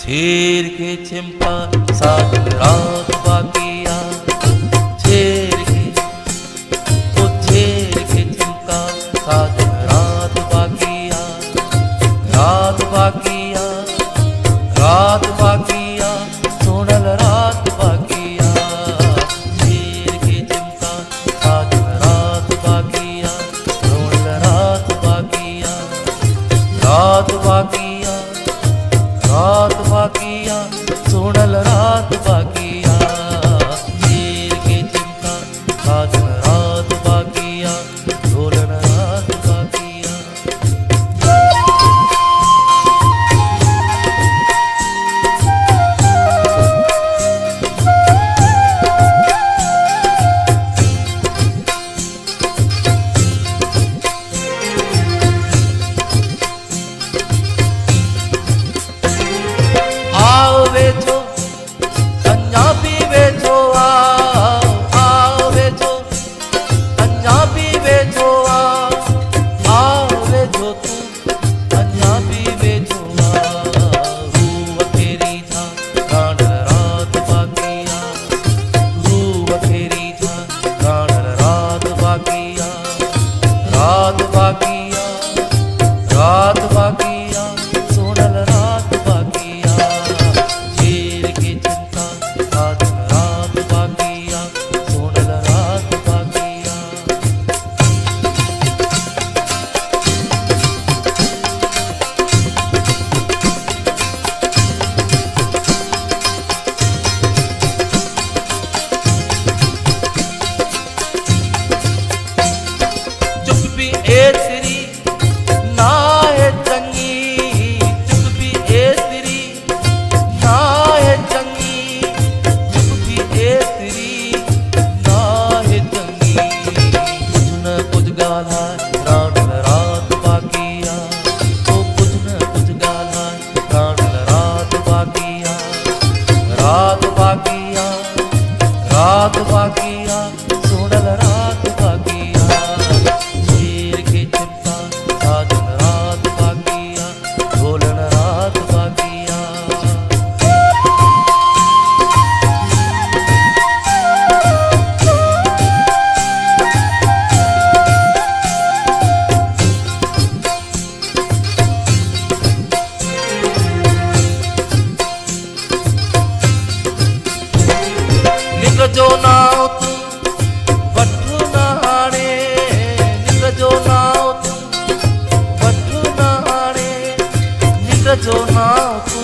छेर के चिंपा साथ रात बाकिया, छेर के चिंपा साथ रात बाकिया, रात बाकिया, रात बाकिया, सोनल रात बाकिया। छेर के चिंपा साथ रात बाकिया, सोनल रात बाकिया, रात बाकिया, रात बाकिया, सोनल रात बाकिया। छेर के चिंपा साथ रात बाकिया, सोनल रात बाकिया। आओ बेचो पंजाबी बेचो, आओ बेचो पंजाबी बेचो, आओ बेचो तू पंजाबी बेचो। वखेरी था राणल रात बाकिया, वखेरी था राणल रात बाकिया, रात बाकिया, रात बाकिया, सोनल रात बाकिया। छेर के चिंता साथ रात बाकिया, सोनल रात बाकिया। चुप भी ए तेरी ना है चंगी, चुप भी ए तेरी ना है चंगी, चुप भी ए तेरी ना है चंगी। कुछ न कुछ गाला राणल रात बाकिया, ओ कुछ न कुछ गाला राणल रात बाकिया, रात बाकिया, रात बाकिया, सोनल रात बाकिया। छेर के चिंपा साथ रात बाकिया, सोनल रात बाकिया। निकजो नाव तू वठु नहाणे, निकजो नाव तू वठु नहाणे, निकजो नाव तू